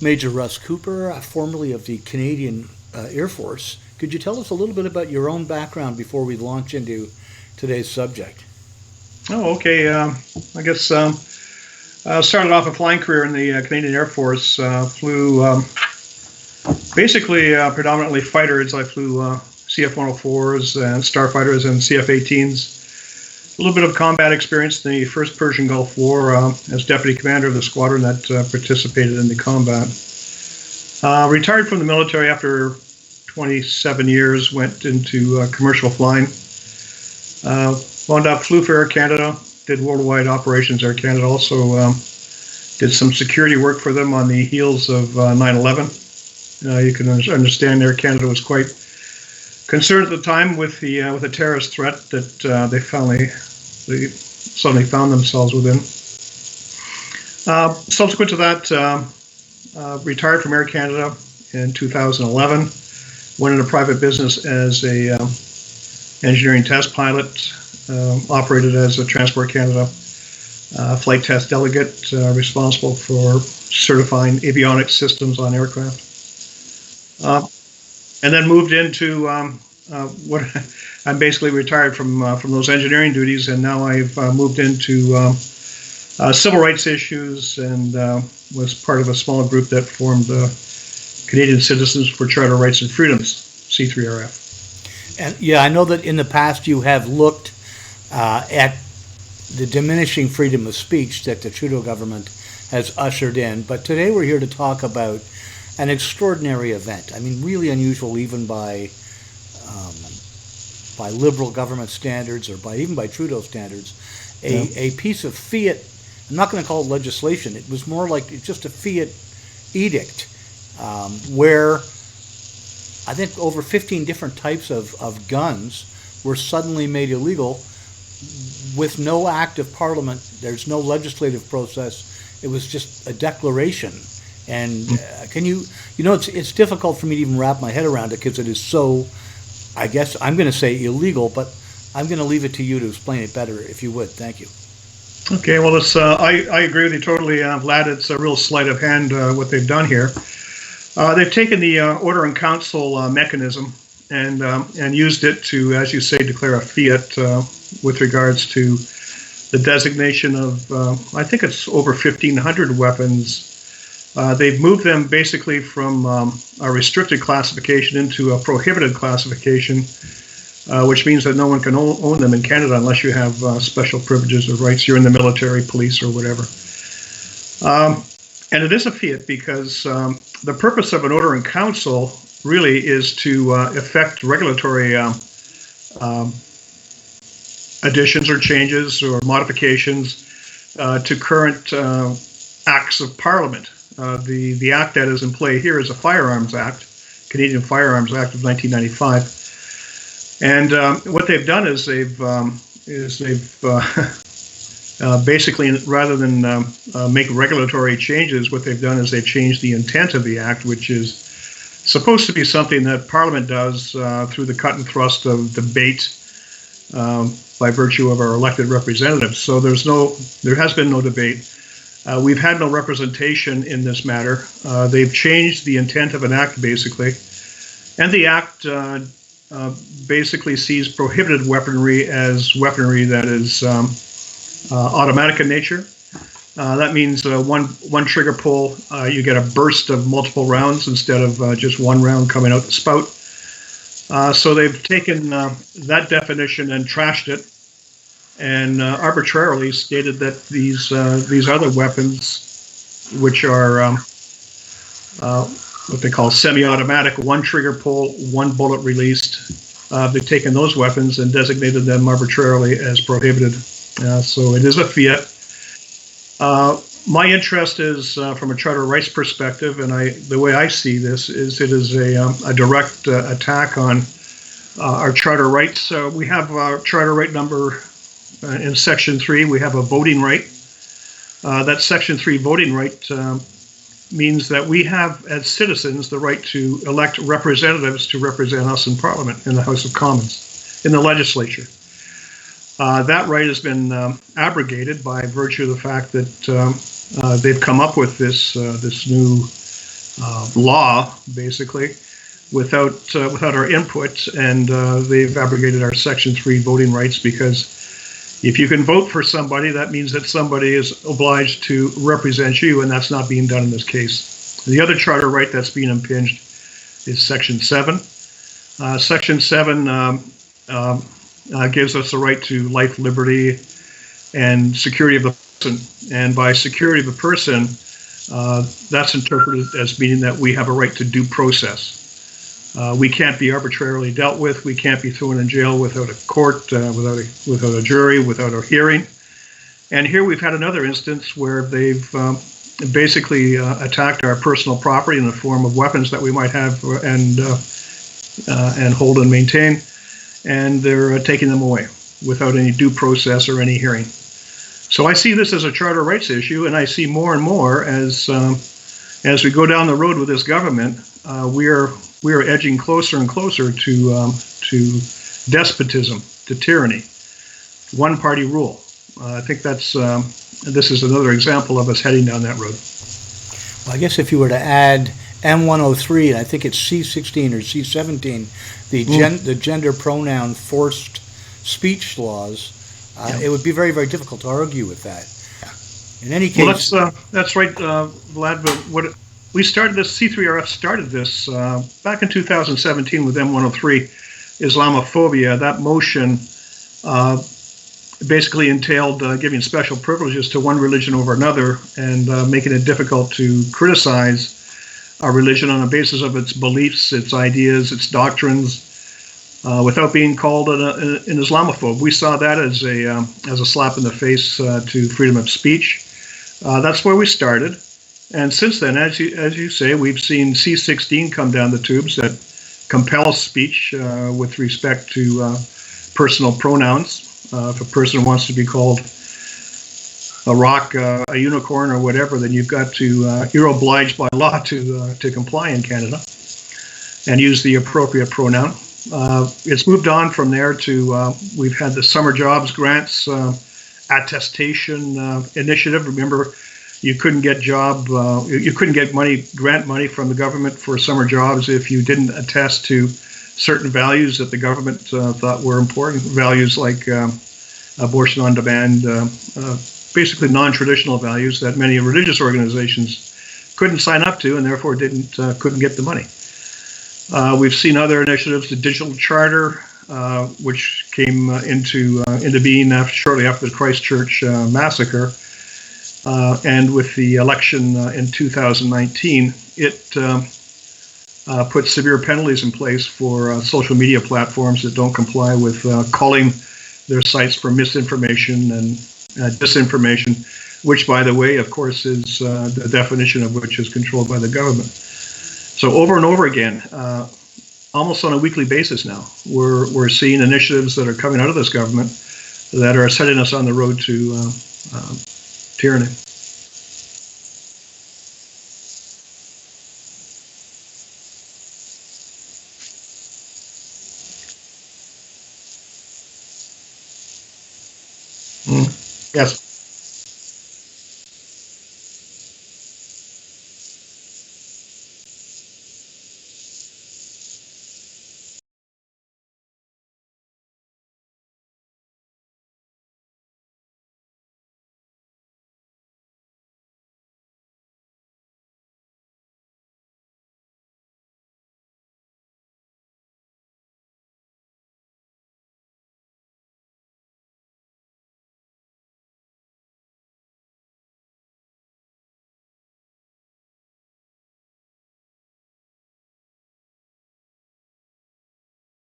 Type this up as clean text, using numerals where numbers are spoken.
Major Russ Cooper, formerly of the Canadian Air Force. Could you tell us a little bit about your own background before we launch into today's subject? Oh, okay. I guess started off a flying career in the Canadian Air Force. Flew basically predominantly fighters. I flew CF-104s and starfighters and CF-18s. A little bit of combat experience in the first Persian Gulf War as deputy commander of the squadron that participated in the combat. Retired from the military after 27 years, went into commercial flying. Wound up, flew for Air Canada, did worldwide operations Air Canada, also did some security work for them on the heels of 9/11. You can understand Air Canada was quite concerned at the time with the terrorist threat that they suddenly found themselves within. Subsequent to that, retired from Air Canada in 2011. Went into private business as a engineering test pilot. Operated as a Transport Canada flight test delegate, responsible for certifying avionics systems on aircraft. And then moved into what I'm basically retired from those engineering duties, and now I've moved into civil rights issues, and was part of a small group that formed Canadian Citizens for Charter Rights and Freedoms, C3RF. And yeah, I know that in the past you have looked at the diminishing freedom of speech that the Trudeau government has ushered in, but today we're here to talk about an extraordinary event. I mean, really unusual even by liberal government standards, or even by Trudeau standards. A piece of fiat, I'm not going to call it legislation, it was more like just a fiat edict, where I think over 15 different types of guns were suddenly made illegal with no act of parliament. There's no legislative process. It was just a declaration. And it's difficult for me to even wrap my head around it because it is so, I guess I'm going to say illegal, but I'm going to leave it to you to explain it better, if you would. Thank you. Okay, well, I agree with you totally, Vlad. It's a real sleight of hand what they've done here. They've taken the Order in Council mechanism and used it to, as you say, declare a fiat with regards to the designation of, I think it's over 1,500 weapons. They've moved them basically from a restricted classification into a prohibited classification, which means that no one can own them in Canada unless you have special privileges or rights. You're in the military, police, or whatever. And it is a fiat because the purpose of an Order in Council really is to effect regulatory additions or changes or modifications to current acts of Parliament. The act that is in play here is a Firearms Act, Canadian Firearms Act of 1995. And what they've done is they've basically, rather than make regulatory changes, what they've done is they've changed the intent of the act, which is supposed to be something that Parliament does through the cut and thrust of debate by virtue of our elected representatives. So there has been no debate. We've had no representation in this matter. They've changed the intent of an act, basically. And the act basically sees prohibited weaponry as weaponry that is automatic in nature. That means one trigger pull, you get a burst of multiple rounds instead of just one round coming out the spout. So they've taken that definition and trashed it, and arbitrarily stated that these other weapons, which are what they call semi-automatic, one trigger pull, one bullet released, they've taken those weapons and designated them arbitrarily as prohibited. So it is a fiat. My interest is from a charter rights perspective, and the way I see this is it is a direct attack on our charter rights. We have our charter right number in Section 3. We have a voting right. That Section 3 voting right means that we have, as citizens, the right to elect representatives to represent us in Parliament, in the House of Commons, in the legislature. That right has been abrogated by virtue of the fact that they've come up with this new law, basically, without our input, and they've abrogated our Section 3 voting rights, because if you can vote for somebody, that means that somebody is obliged to represent you, and that's not being done in this case. The other charter right that's being impinged is Section 7. Section 7 gives us the right to life, liberty, and security of the person. And by security of the person, that's interpreted as meaning that we have a right to due process. We can't be arbitrarily dealt with. We can't be thrown in jail without a court, without a jury, without a hearing. And here we've had another instance where they've basically attacked our personal property in the form of weapons that we might have and hold and maintain, and they're taking them away without any due process or any hearing. So I see this as a charter rights issue, and I see more and more as we go down the road with this government, we are edging closer and closer to despotism, to tyranny, one-party rule. I think this is another example of us heading down that road. Well, I guess if you were to add M103, and I think it's C16 or C17, the gender pronoun forced speech laws, it would be very, very difficult to argue with that. In any case, well, that's right, Vlad. But we started this, C3RF started this back in 2017 with M103, Islamophobia. That motion basically entailed giving special privileges to one religion over another, and making it difficult to criticize our religion on the basis of its beliefs, its ideas, its doctrines, without being called an Islamophobe. We saw that as a slap in the face to freedom of speech. That's where we started, and since then, as you say, we've seen C16 come down the tubes that compels speech with respect to personal pronouns. If a person wants to be called a rock, a unicorn, or whatever, then you're obliged by law to comply in Canada and use the appropriate pronoun. It's moved on from there to we've had the summer jobs grants attestation initiative. Remember, you couldn't get grant money from the government for summer jobs if you didn't attest to certain values that the government thought were important. Values like abortion on demand, basically non-traditional values that many religious organizations couldn't sign up to, and therefore couldn't get the money. We've seen other initiatives, the digital charter, which came into being shortly after the Christchurch massacre, and with the election in 2019, it put severe penalties in place for social media platforms that don't comply with calling their sites for misinformation and disinformation, which, by the way, of course, is the definition of which is controlled by the government. So over and over again, almost on a weekly basis now, we're seeing initiatives that are coming out of this government that are setting us on the road to tyranny. Yes.